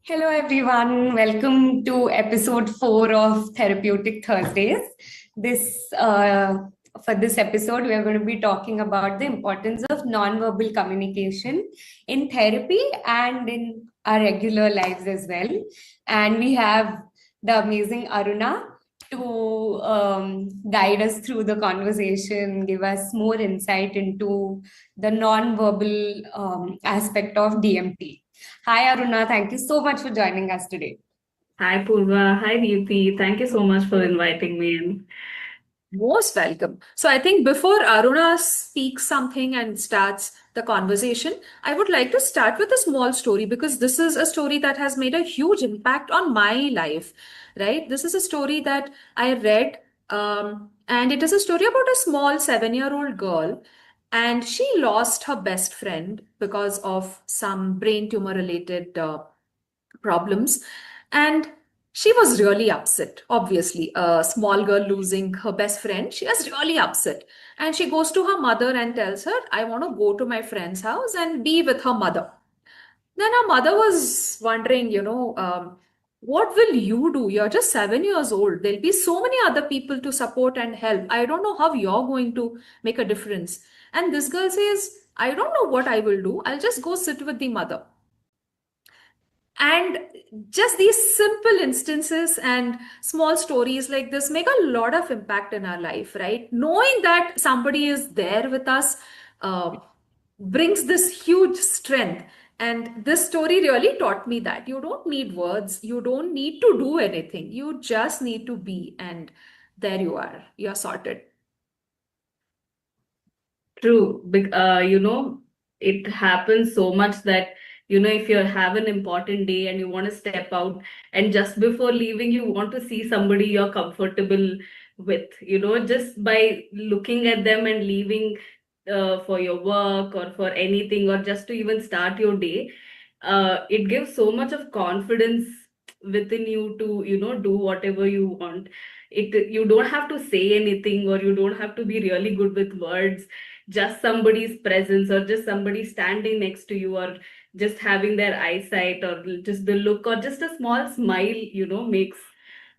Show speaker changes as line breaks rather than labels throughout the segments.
Hello, everyone. Welcome to episode 4 of Therapeutic Thursdays. This for this episode, we are going to be talking about the importance of non-verbal communication in therapy and in our regular lives as well. And we have the amazing Aruna to guide us through the conversation, give us more insight into the non-verbal aspect of DMT. Hi, Aruna. Thank you so much for joining us today.
Hi Purva, hi Deepthi. Thank you so much for inviting me in.
Most welcome. So I think before Aruna speaks something and starts the conversation, I would like to start with a small story because this is a story that has made a huge impact on my life, right? This is a story that I read, and it is a story about a small 7-year-old girl, and she lost her best friend because of some brain tumor related problems. And she was really upset. Obviously, a small girl losing her best friend, she was really upset. And she goes to her mother and tells her, I want to go to my friend's house and be with her mother. Then her mother was wondering, what will you do? You're just 7 years old. There'll be so many other people to support and help. I don't know how you're going to make a difference. And this girl says, I don't know what I will do. I'll just go sit with the mother. And just these simple instances and small stories like this make a lot of impact in our life, right? Knowing that somebody is there with us uh, brings this huge strength. And this story really taught me that you don't need words, you don't need to do anything, you just need to be. And there you are, you're sorted.
True, it happens so much that, if you have an important day and you want to step out, and just before leaving, you want to see somebody you're comfortable with, just by looking at them and leaving for your work or for anything, or just to even start your day, it gives so much of confidence within you to, do whatever you want. You don't have to say anything, or you don't have to be really good with words. Just somebody's presence, or just somebody standing next to you, or just having their eyesight, or just the look, or just a small smile, makes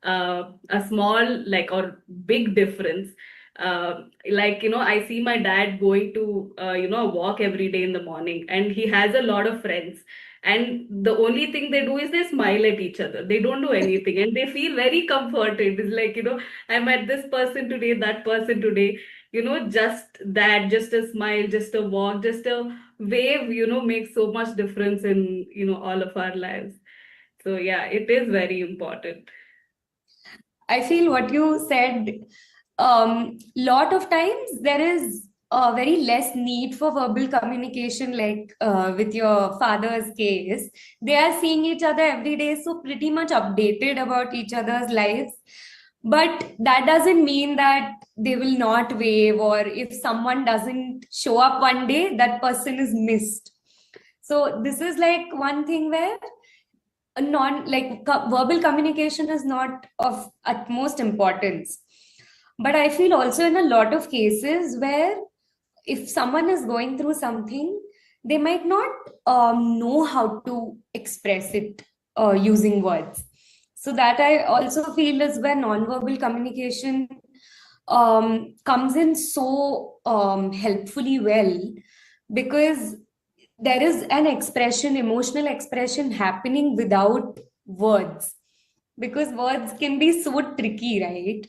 a small, like, or big difference. I see my dad going to a walk every day in the morning, and he has a lot of friends, and the only thing they do is they smile at each other. They don't do anything, and they feel very comforted. It's like, I met this person today, that person today, just that, just a smile, just a walk, just a wave, makes so much difference in, all of our lives. So yeah, it is very important.
I feel what you said, lot of times there is a very less need for verbal communication, like with your father's case. They are seeing each other every day, so pretty much updated about each other's lives. But that doesn't mean that they will not wave, or if someone doesn't show up one day, that person is missed. So this is like one thing where a non like verbal communication is not of utmost importance. But I feel also in a lot of cases where if someone is going through something, they might not know how to express it using words. So that I also feel is where nonverbal communication comes in so helpfully well, because there is an expression, emotional expression happening without words. Because words can be so tricky, right?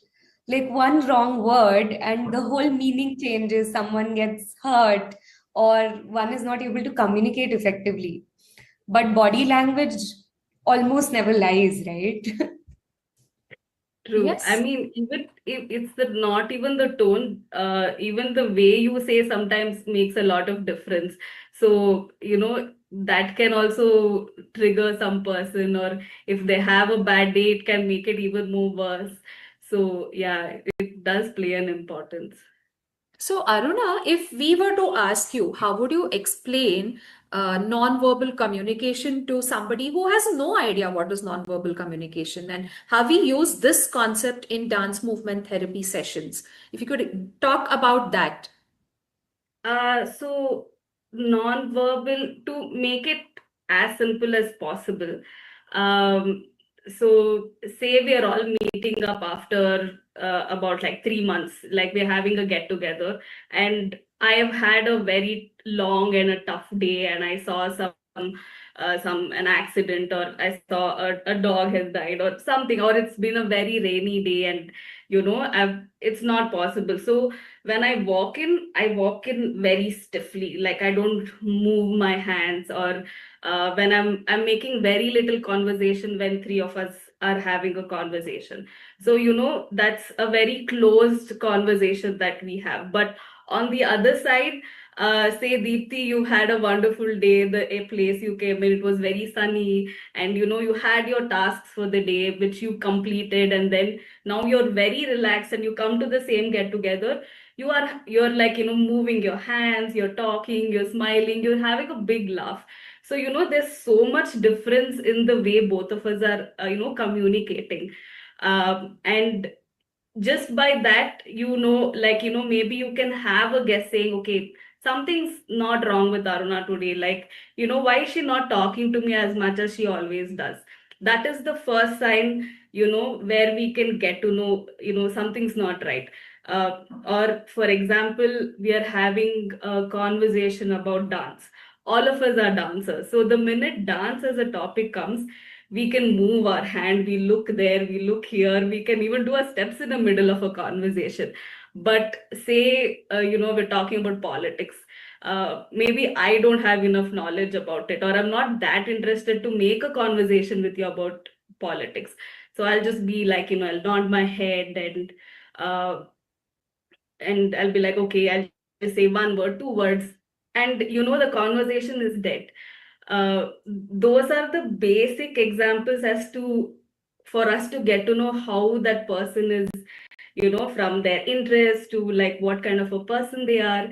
Like one wrong word and the whole meaning changes, someone gets hurt, or one is not able to communicate effectively. But body language almost never lies, right?
True. I
Yes.
mean, even if it's the not even the tone, even the way you say sometimes makes a lot of difference. So, that can also trigger some person, or if they have a bad day, it can make it even more worse. So, yeah, it does play an importance.
So, Aruna, if we were to ask you, how would you explain non-verbal communication to somebody who has no idea what is non-verbal communication, and how we use this concept in dance movement therapy sessions? If you could talk about that.
So non-verbal, to make it as simple as possible. Um, so say we are all meeting up after about like 3 months, like we're having a get together, and I have had a very long and a tough day, and I saw some an accident, or I saw a dog has died or something, or it's been a very rainy day, and it's not possible. So when I walk in very stiffly, like I don't move my hands, or when I'm making very little conversation when three of us are having a conversation. So that's a very closed conversation that we have. But on the other side, say Deepthi, you had a wonderful day. The a place you came in, it was very sunny, and you had your tasks for the day which you completed, and then now you're very relaxed and you come to the same get together. You're like moving your hands, you're talking, you're smiling, you're having a big laugh. So there's so much difference in the way both of us are communicating. And just by that, like maybe you can have a guess saying, okay, something's not wrong with Aruna today. Like, why is she not talking to me as much as she always does? That is the first sign, where we can get to know, something's not right. Or for example, we are having a conversation about dance. All of us are dancers, so the minute dance as a topic comes, we can move our hand, we look there, we look here, we can even do our steps in the middle of a conversation. But say we're talking about politics, maybe I don't have enough knowledge about it, or I'm not that interested to make a conversation with you about politics. So I'll just be like, I'll nod my head, uh, and I'll be like, okay, I'll just say one word, two words, and the conversation is dead. Those are the basic examples as to for us to get to know how that person is, from their interest to like what kind of a person they are.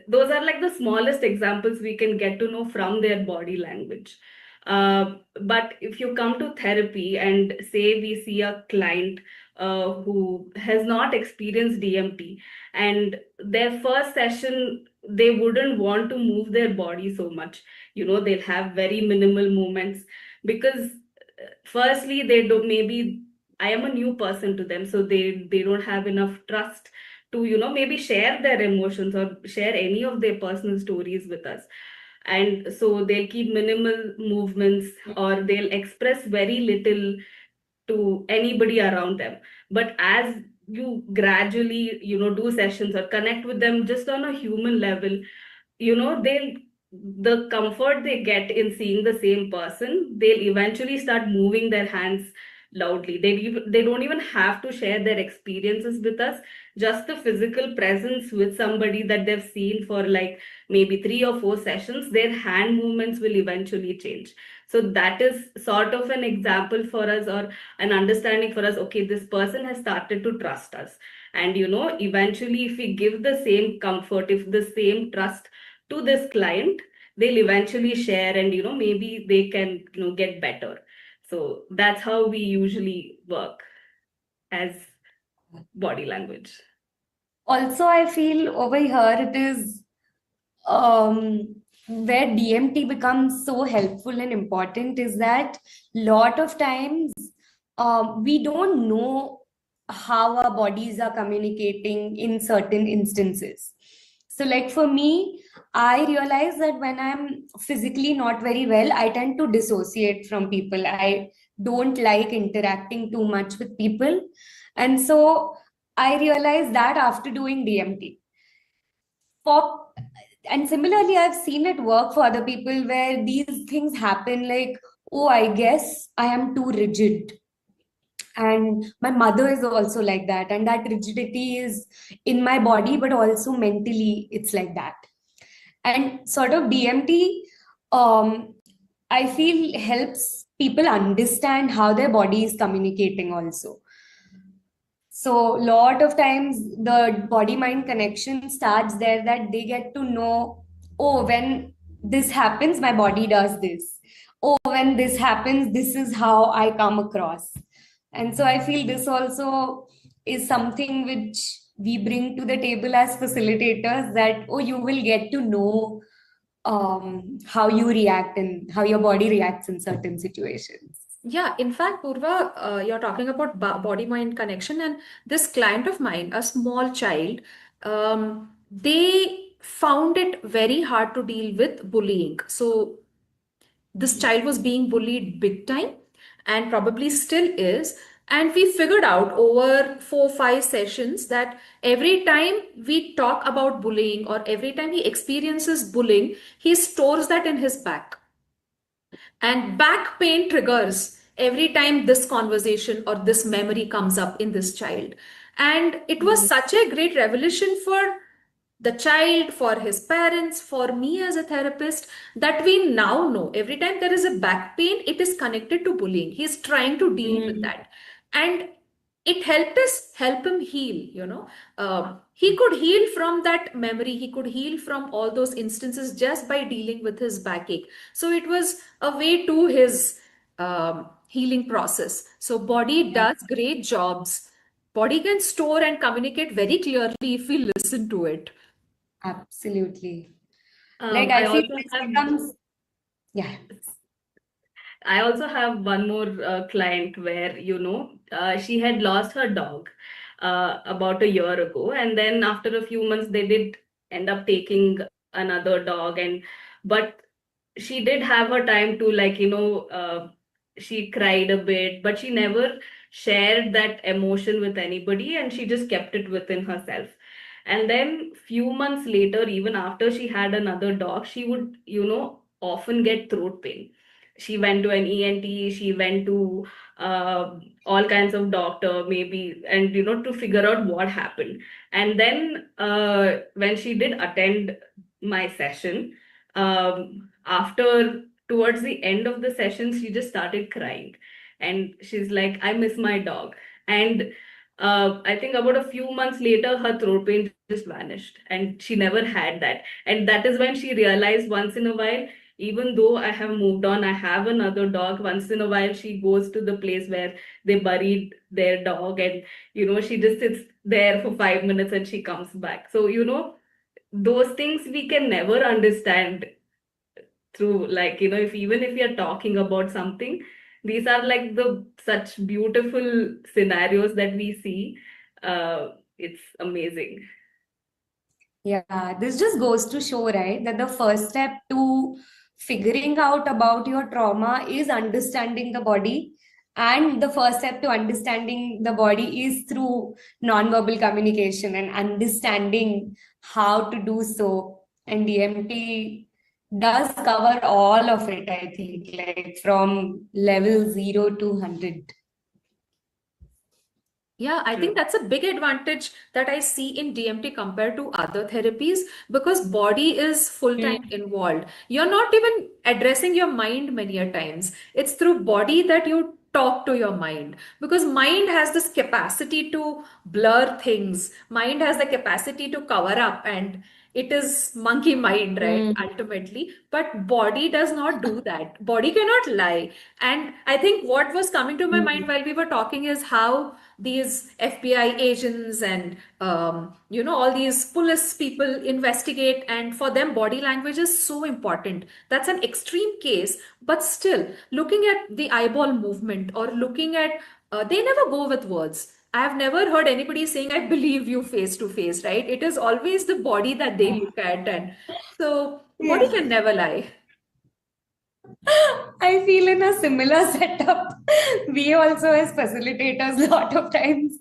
Those are like the smallest examples we can get to know from their body language. But if you come to therapy and say we see a client who has not experienced DMT, and their first session, they wouldn't want to move their body so much. They'll have very minimal movements because firstly, they don't, maybe I am a new person to them, so they don't have enough trust to maybe share their emotions or share any of their personal stories with us. And so they'll keep minimal movements, or they'll express very little to anybody around them. But as you gradually do sessions or connect with them just on a human level, they'll the comfort they get in seeing the same person, they'll eventually start moving their hands loudly. They don't even have to share their experiences with us. Just the physical presence with somebody that they've seen for like maybe 3 or 4 sessions, their hand movements will eventually change. So that is sort of an example for us, or an understanding for us, okay, this person has started to trust us. And eventually, if we give the same comfort, if the same trust to this client, they'll eventually share, and maybe they can get better. So that's how we usually work as body language.
Also, I feel over here it is where DMT becomes so helpful and important is that lot of times we don't know how our bodies are communicating in certain instances. So, like for me, I realize that when I'm physically not very well, I tend to dissociate from people. I don't like interacting too much with people. And so I realized that after doing DMT. For and similarly, I've seen it work for other people where these things happen like, oh, I guess I am too rigid. And my mother is also like that. And that rigidity is in my body, but also mentally, it's like that. And sort of DMT, I feel helps people understand how their body is communicating also. So lot of times the body mind connection starts there, that they get to know, oh, when this happens, my body does this. Oh, when this happens, this is how I come across. And so I feel this also is something which we bring to the table as facilitators, that, oh, you will get to know how you react and how your body reacts in certain situations.
Yeah, in fact, Purva, you're talking about body-mind connection, and this client of mine, a small child, they found it very hard to deal with bullying. So this child was being bullied big time and probably still is. And we figured out over 4 5 sessions that every time we talk about bullying or every time he experiences bullying, he stores that in his back. And back pain triggers every time this conversation or this memory comes up in this child. And it was
Mm.
such a great revelation for the child, for his parents, for me as a therapist, that we now know every time there is a back pain, it is connected to bullying. He's trying to deal with
Mm.
that. And it helped us help him heal. He could heal from that memory, he could heal from all those instances just by dealing with his backache. So it was a way to his healing process. So body
Yeah,
does great jobs. Body can store and communicate very clearly if we listen to it.
absolutely. Like
I
I feel
also
this
have
becomes, yeah.
I also have one more client where, she had lost her dog about a year ago, and then after a few months, they did end up taking another dog, but she did have her time to, she cried a bit, but she never shared that emotion with anybody, and she just kept it within herself. And then few months later, even after she had another dog, she would, often get throat pain. She went to an ENT, she went to all kinds of doctor maybe, and to figure out what happened. And then when she did attend my session, after towards the end of the session, she just started crying, and she's like, I miss my dog. And I think about a few months later, her throat pain just vanished, and she never had that. And that is when she realized, once in a while, even though I have moved on, I have another dog. Once in a while, she goes to the place where they buried their dog, and she just sits there for 5 minutes and she comes back. So, those things we can never understand through, like, if even if you're talking about something, these are like the such beautiful scenarios that we see. It's amazing.
Yeah, this just goes to show, right, that the first step to figuring out about your trauma is understanding the body. And the first step to understanding the body is through nonverbal communication and understanding how to do so. And DMT does cover all of it, I think, like from level 0 to 100.
Yeah, I think
True.
that's a big advantage that I see in DMT compared to other therapies because body is full time
Mm.
involved. You're not even addressing your mind many a times. It's through body that you talk to your mind because mind has this capacity to blur things. Mind has the capacity to cover up and it is monkey mind, right?
Mm.
Ultimately, but body does not do that. Body cannot lie. And I think what was coming to my mind
Mm.
while we were talking is how these FBI agents and all these police people investigate, and for them, body language is so important. That's an extreme case, but still, looking at the eyeball movement or looking at, they never go with words. I have never heard anybody saying, I believe you face to face, right? It is always the body that they look at. And so, body
Yeah.
can never lie.
I feel in a similar setup. We also, as facilitators, a lot of times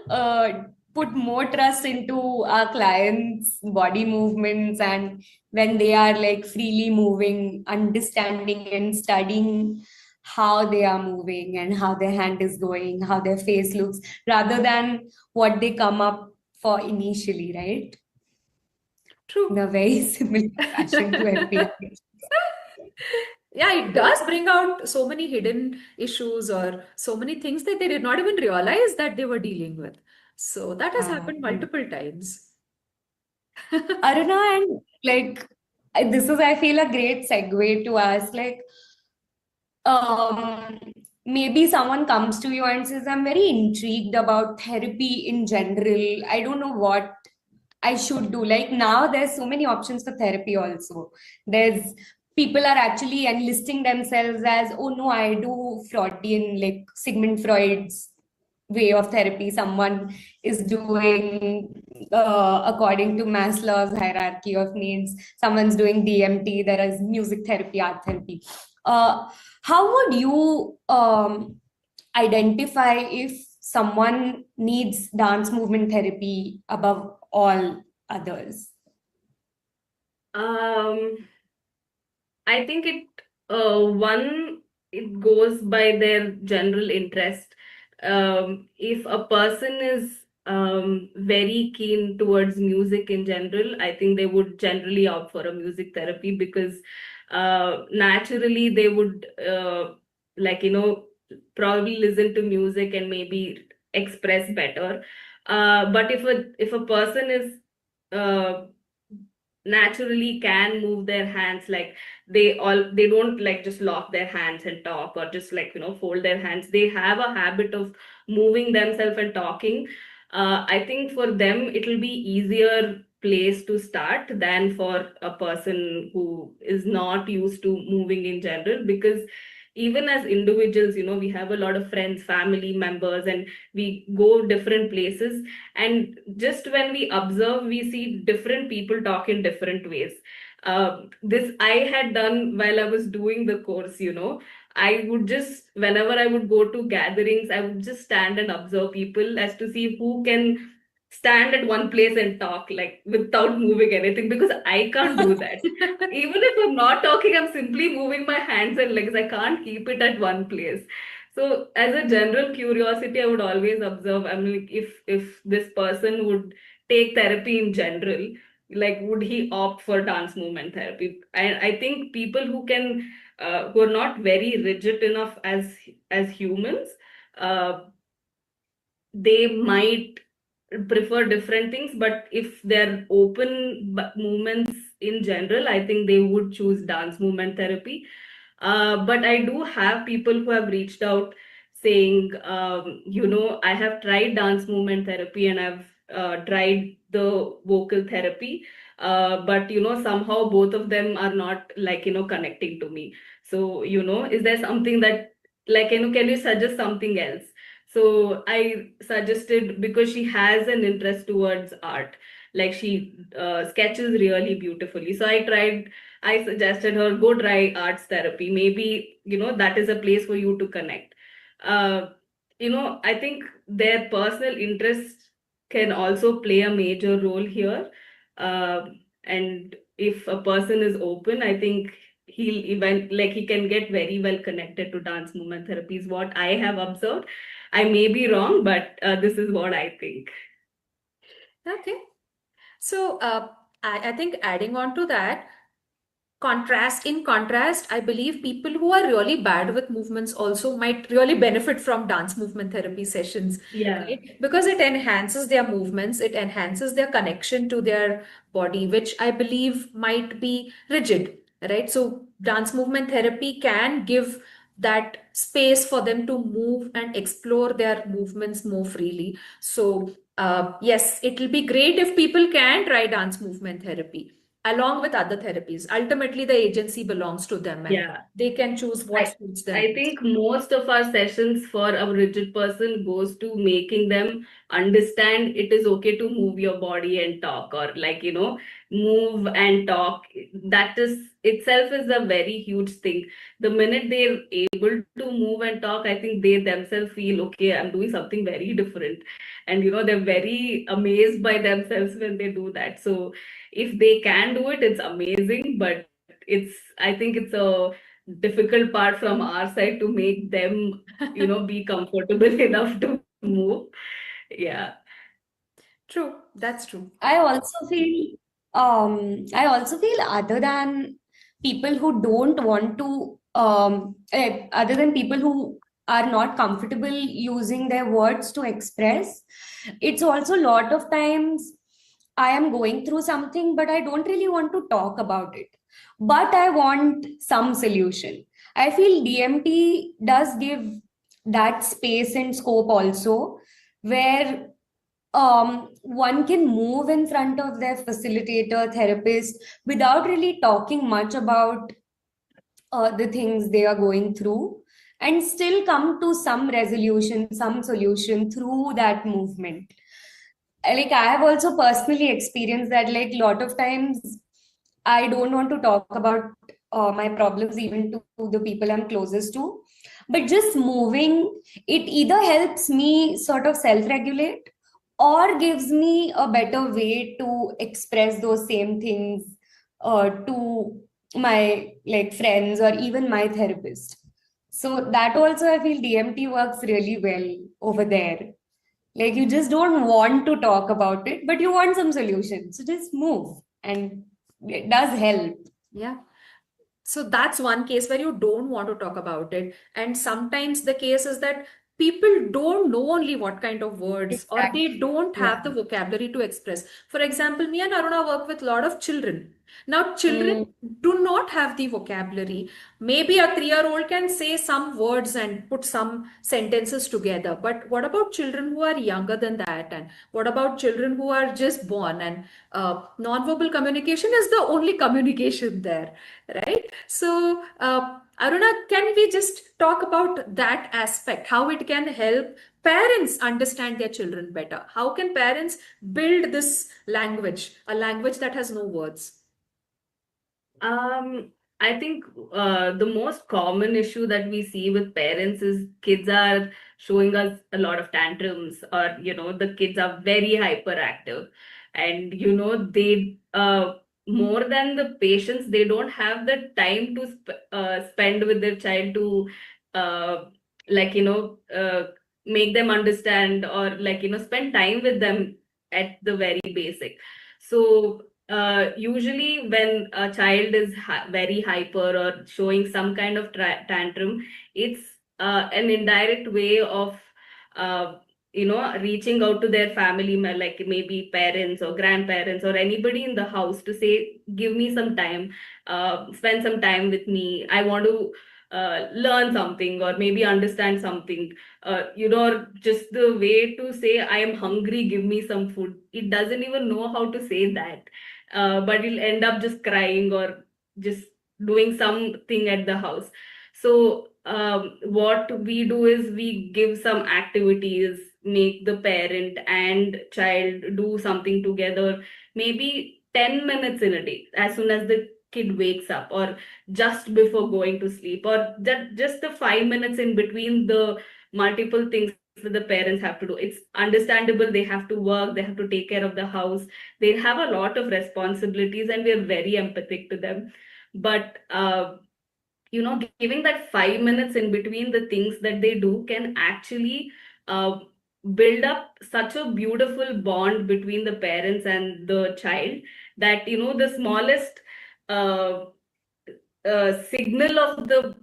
uh, put more trust into our clients' body movements and when they are like freely moving, understanding and studying how they are moving and how their hand is going, how their face looks, rather than what they come up for initially, right? In
True.
a very similar fashion to FBI.
Yeah, it does bring out so many hidden issues or so many things that they did not even realize that they were dealing with. So that has
Yeah.
happened multiple times.
Aruna, and like this is, I feel, a great segue to ask, like, um, maybe someone comes to you and says, I'm very intrigued about therapy in general. I don't know what I should do. Like now, there's so many options for therapy also. There's people are actually enlisting themselves as, oh no, I do Freudian, like Sigmund Freud's way of therapy. Someone is doing according to Maslow's hierarchy of needs. Someone's doing DMT. There is music therapy, art therapy. How would you identify if someone needs dance movement therapy above all others?
Um, I think it goes by their general interest. If a person is very keen towards music in general, I think they would generally opt for a music therapy because naturally they would like probably listen to music and maybe express better. But if a person is uh, naturally can move their hands, like they don't like just lock their hands and talk, or just like fold their hands, they have a habit of moving themselves and talking. I think for them it will be easier place to start than for a person who is not used to moving in general, because even as individuals, we have a lot of friends, family members, and we go different places, and just when we observe, we see different people talk in different ways. This I had done while I was doing the course. I would just, whenever I would go to gatherings, I would just stand and observe people as to see who can stand at one place and talk like without moving anything, because I can't do that. Even if I'm not talking, I'm simply moving my hands and legs. I can't keep it at one place. So as a general curiosity, I would always observe. I mean, if this person would take therapy in general, like would he opt for dance movement therapy? And I think people who are not very rigid enough as humans, uh, they might prefer different things. But if they're open movements in general, I think they would choose dance movement therapy. But I do have people who have reached out saying, I have tried dance movement therapy and I've tried the vocal therapy, but somehow both of them are not like connecting to me. So is there something that, like, can you suggest something else? So I suggested, because she has an interest towards art, like she sketches really beautifully. So I suggested her, go try arts therapy. Maybe, that is a place for you to connect. Uh, I think their personal interest can also play a major role here. Uh, and if a person is open, I think he can get very well connected to dance movement therapy, is what I have observed. I may be wrong, but this is what I think.
Okay. So I think adding on to that, in contrast, I believe people who are really bad with movements also might really benefit from dance movement therapy sessions,
Yeah,
right? Because it enhances their movements, it enhances their connection to their body, which I believe might be rigid, right? So dance movement therapy can give that space for them to move and explore their movements more freely. So yes, it will be great if people can try dance movement therapy along with other therapies. Ultimately, the agency belongs to them and
yeah.
they can choose what
I
suits them
I
best.
think most of our sessions for a rigid person goes to making them understand it is okay to move your body and talk, or like move and talk. That is itself is a very huge thing. The minute they're able to move and talk, I think they themselves feel, okay, I'm doing something very different, and they're very amazed by themselves when they do that. So if they can do it, it's amazing. But I think it's a difficult part from our side to make them, be comfortable enough to move. Yeah.
True, that's true.
I also feel other than people who don't want to other than people who are not comfortable using their words to express, it's also a lot of times I am going through something, but I don't really want to talk about it, but I want some solution. I feel DMT does give that space and scope also, where one can move in front of their facilitator therapist without really talking much about the things they are going through and still come to some resolution, some solution through that movement. Like I have also personally experienced that, like a lot of times I don't want to talk about my problems even to the people I'm closest to, but just moving, it either helps me sort of self-regulate or gives me a better way to express those same things to my like friends or even my therapist. So that also I feel DMT works really well over there. Like you just don't want to talk about it, but you want some solution. So just move, and it does help.
Yeah. So that's one case where you don't want to talk about it. And sometimes the case is that people don't know only what kind of words, or they
Exactly.
don't
Yeah.
have the vocabulary to express. For example, me and Aruna work with a lot of children. Now, children
Mm,
do not have the vocabulary. Maybe a 3-year-old can say some words and put some sentences together. But what about children who are younger than that? And what about children who are just born? And nonverbal communication is the only communication there, right? So, Aruna, can we just talk about that aspect, how it can help parents understand their children better? How can parents build this language, a language that has no words?
Um, I think the most common issue that we see with parents is kids are showing us a lot of tantrums, or the kids are very hyperactive, and they more than the patience, they don't have the time to spend with their child to uh, like make them understand, or spend time with them at the very basic. So usually when a child is very hyper or showing some kind of tantrum, it's an indirect way of uh, reaching out to their family, like maybe parents or grandparents or anybody in the house, to say, give me some time, spend some time with me. I want to learn something or maybe understand something. Or just the way to say, I am hungry, give me some food. It doesn't even know how to say that, but he'll end up just crying or just doing something at the house. So what we do is we give some activities, make the parent and child do something together, maybe 10 minutes in a day, as soon as the kid wakes up, or just before going to sleep, or just the 5 minutes in between the multiple things that the parents have to do. It's understandable, they have to work, they have to take care of the house, they have a lot of responsibilities, and we're very empathic to them. But giving that 5 minutes in between the things that they do can actually uh, build up such a beautiful bond between the parents and the child, that the smallest uh, signal of the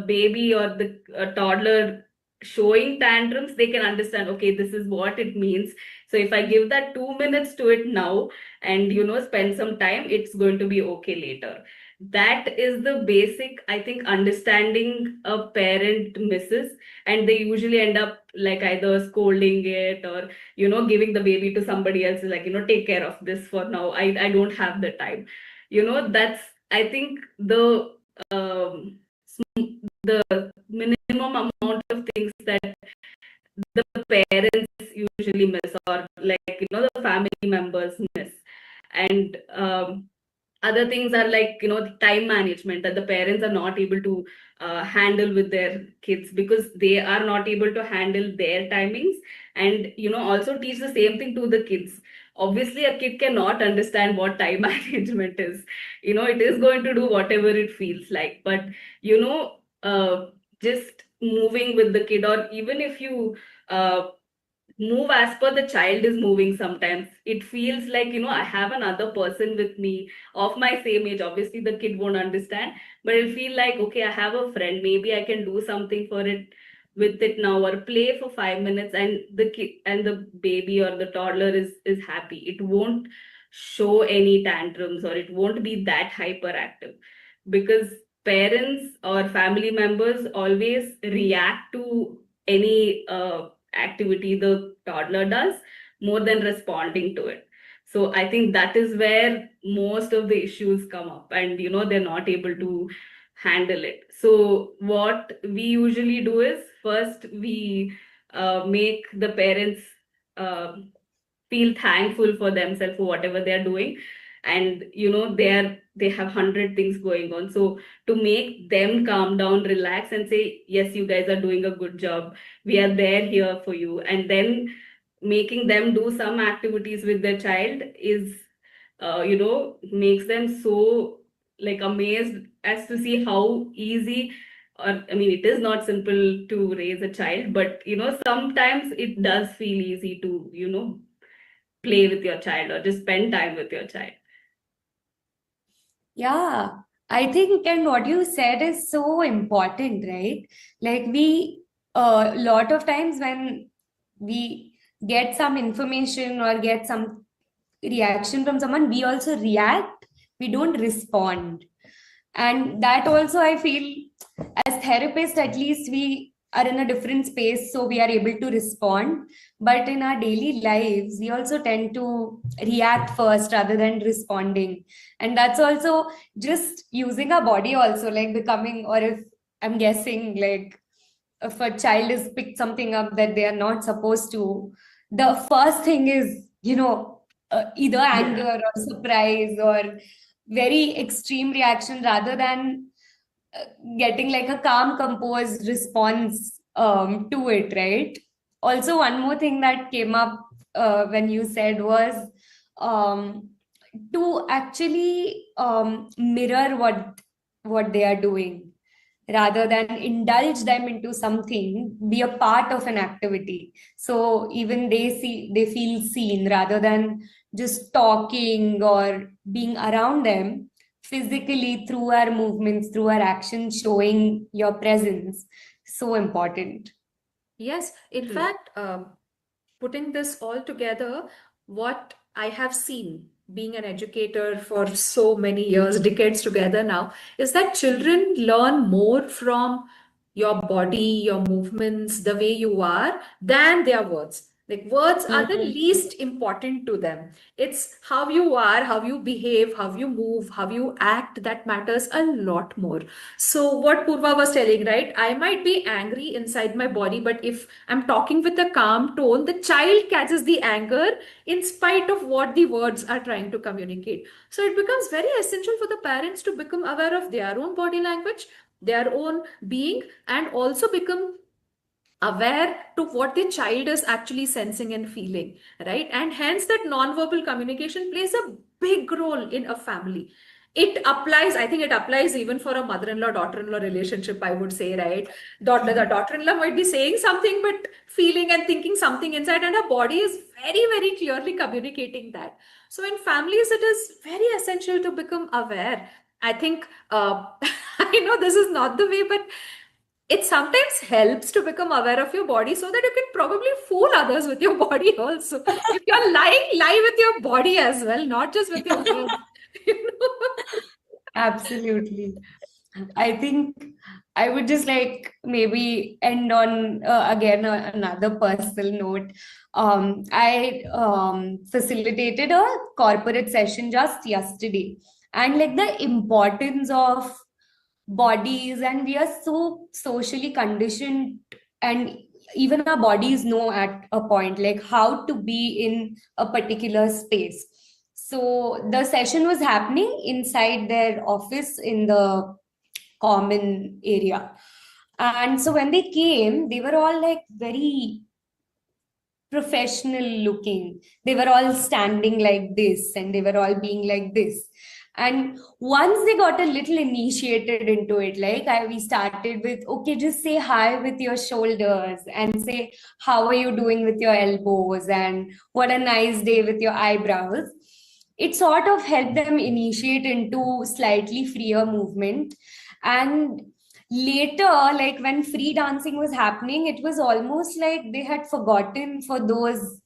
baby or the toddler showing tantrums, they can understand, okay, this is what it means. So if I give that 2 minutes to it now and spend some time, it's going to be okay later. That is the basic, I think, understanding a parent misses, and they usually end up like either scolding it, or giving the baby to somebody else, like take care of this for now, I don't have the time. That's, I think, um, the minimum amount of things that the parents usually miss, or the family members miss. And other things are like time management, that the parents are not able to handle with their kids, because they are not able to handle their timings, and also teach the same thing to the kids. Obviously a kid cannot understand what time management is. It is going to do whatever it feels like, but you know just moving with the kid, or even if you uh, move as per the child is moving, sometimes it feels like I have another person with me of my same age. Obviously the kid won't understand, but it'll feel like, okay, I have a friend, maybe I can do something for it with it now, or play for 5 minutes, and the kid and the baby or the toddler is happy. It won't show any tantrums, or it won't be that hyperactive, because parents or family members always react to any activity the toddler does, more than responding to it. So I think that is where most of the issues come up, and they're not able to handle it. So what we usually do is first we make the parents uh, feel thankful for themselves for whatever they are doing, and they have 100 things going on. So to make them calm down, relax, and say, yes, you guys are doing a good job, we are there here for you, and then making them do some activities with their child is makes them so like amazed as to see how easy, or I mean, it is not simple to raise a child, but sometimes it does feel easy to play with your child or just spend time with your child.
Yeah, I think, and what you said is so important, right? Like a lot of times when we get some information or get some reaction from someone, we also react, we don't respond. And that also, I feel, as therapists, at least we are in a different space, so we are able to respond. But in our daily lives, we also tend to react first rather than responding. And that's also just using our body, also, like becoming, or if I'm guessing, like if a child is picked something up that they are not supposed to, the first thing is, either
Yeah.
anger or surprise or very extreme reaction, rather than uh, getting like a calm, composed response to it, right? Also, one more thing that came up when you said was um, to actually mirror what they are doing, rather than indulge them into something, be a part of an activity, so even they feel seen, rather than just talking or being around them physically, through our movements, through our actions, showing your presence. So important.
Yes, in
True.
fact, putting this all together, what I have seen being an educator for so many years, decades together now, is that children learn more from your body, your movements, the way you are, than their words. Like words are the
Mhm.
least important to them. It's how you are, how you behave, how you move, how you act that matters a lot more. So, what Purva was telling, right? I might be angry inside my body, but if I'm talking with a calm tone, the child catches the anger in spite of what the words are trying to communicate. So, it becomes very essential for the parents to become aware of their own body language, their own being, and also become aware to what the child is actually sensing and feeling, right? And hence that non-verbal communication plays a big role in a family. It applies, I think it applies even for a mother-in-law daughter-in-law relationship, I would say, right? The daughter-in-law might be saying something but feeling and thinking something inside, and her body is very very clearly communicating that. So in families it is very essential to become aware. I think I know this is not the way, but it sometimes helps to become aware of your body so that you can probably fool others with your body also. If you're lying, lie with your body as well, not just with your words. You know?
Absolutely. I think I would just like maybe end on again another personal note. I facilitated a corporate session just yesterday, and like the importance of bodies, and we are so socially conditioned, and even our bodies know at a point like how to be in a particular space. So the session was happening inside their office in the common area. And so when they came, they were all like very professional looking. They were all standing like this and they were all being like this. And once they got a little initiated into it, like we started with, okay, just say hi with your shoulders and say, how are you doing with your elbows? And what a nice day with your eyebrows. It sort of helped them initiate into slightly freer movement. And later, like when free dancing was happening, it was almost like they had forgotten for those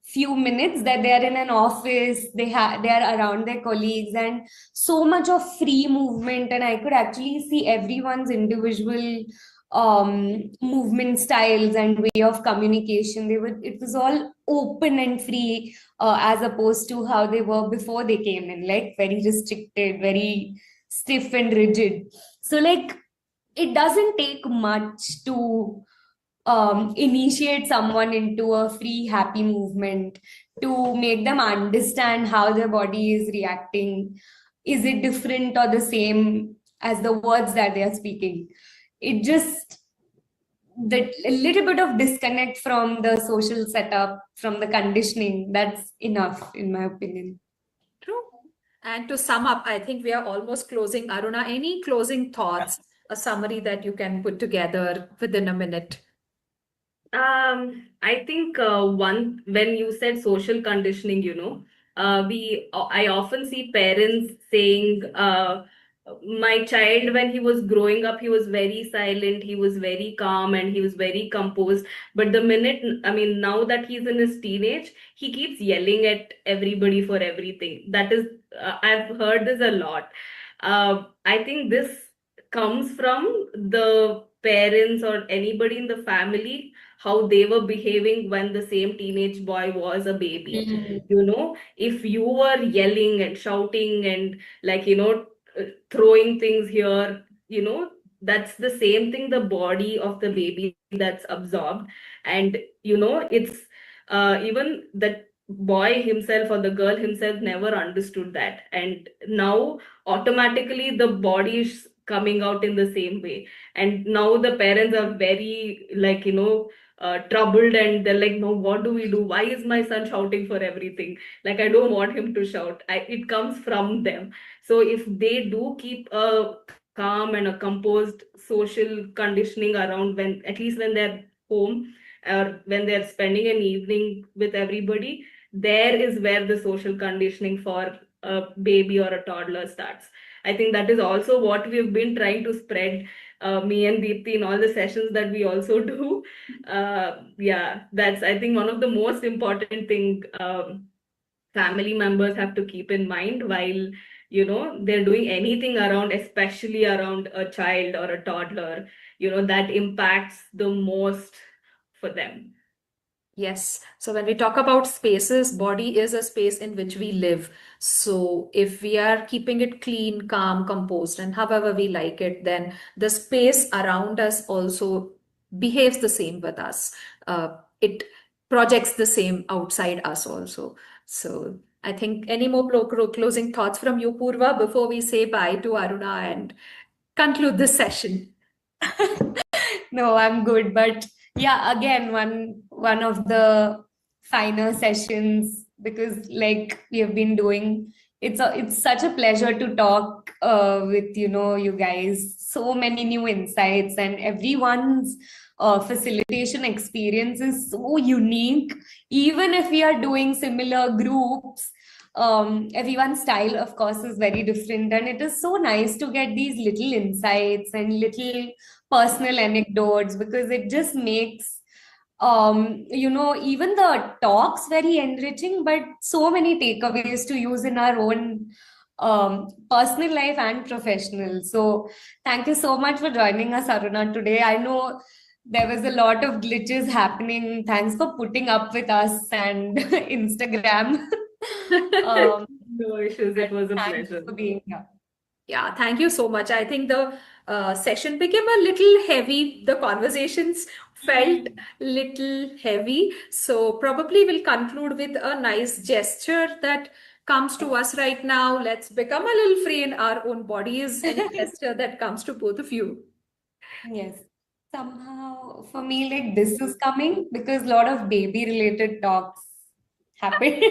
few minutes that they are in an office, they are around their colleagues, and so much of free movement. And I could actually see everyone's individual movement styles and way of communication. It was all open and free, as opposed to how they were before they came in, like very restricted, very stiff and rigid. So like it doesn't take much to initiate someone into a free happy movement, to make them understand how their body is reacting. Is it different or the same as the words that they are speaking? It just, the a little bit of disconnect from the social setup, from the conditioning, that's enough in my opinion.
True. And to sum up, I think we are almost closing. Aruna, any closing thoughts, a summary that you can put together within a minute?
I think one when you said social conditioning, I often see parents saying, my child when he was growing up, he was very silent, he was very calm, and he was very composed. But the minute, I mean, now that he's in his teenage, he keeps yelling at everybody for everything. That is, I've heard this a lot. I think this comes from the parents or anybody in the family, how they were behaving when the same teenage boy was a baby.
Mm.
If you were yelling and shouting and like, throwing things here, that's the same thing the body of the baby that's absorbed. And, it's even that boy himself or the girl himself never understood that. And now automatically the body is coming out in the same way. And now the parents are very like, troubled, and they're like, no, what do we do? Why is my son shouting for everything? Like, I don't want him to shout. It comes from them. So if they do keep a calm and a composed social conditioning around, when at least when they're home or when they're spending an evening with everybody, there is where the social conditioning for a baby or a toddler starts. I think that is also what we've been trying to spread, me and Deepthi, in all the sessions that we also do. Yeah, that's, I think, one of the most important thing family members have to keep in mind while, they're doing anything around, especially around a child or a toddler, that impacts the most for them.
Yes. So when we talk about spaces, body is a space in which we live. So if we are keeping it clean, calm, composed, and however we like it, then the space around us also behaves the same with us. It projects the same outside us also. So I think any more closing thoughts from you, Purva, before we say bye to Aruna and conclude this session?
No, I'm good. But yeah, again, one of the finer sessions, because like we have been doing, it's such a pleasure to talk with you guys. So many new insights, and everyone's facilitation experience is so unique. Even if we are doing similar groups, everyone's style, of course, is very different, and it is so nice to get these little insights and little personal anecdotes, because it just makes even the talks very enriching, but so many takeaways to use in our own personal life and professional. So thank you so much for joining us, Aruna, today. I know there was a lot of glitches happening. Thanks for putting up with us and Instagram. um,
No issues.
but
It was a
thanks
pleasure.
for being here.
Yeah, thank you so much. I think the session became a little heavy. The conversations felt little heavy. So probably we'll conclude with a nice gesture that comes to us right now. Let's become a little free in our own bodies. Any gesture that comes to both of you.
Yes. Somehow, for me, like this is coming because a lot of baby related talks happen.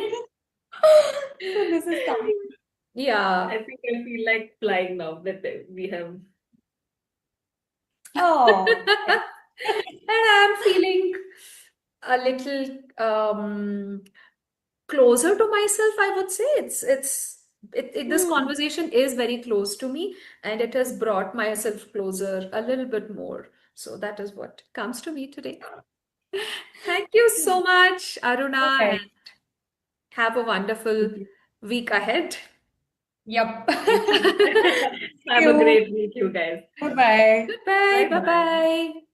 So this is coming.
Yeah.
I think I feel like flying now that we have.
Oh, yes.
And I'm feeling a little closer to myself, I would say. This
Hmm.
conversation is very close to me, and it has brought myself closer a little bit more. So that is what comes to me today. Thank you so much, Aruna, and
Okay.
have a wonderful
Thank you.
week ahead.
Yep.
Thank you.
Thank
Have a
you.
great week, you guys.
Bye-bye.
Goodbye.
Bye
Bye
bye.
bye.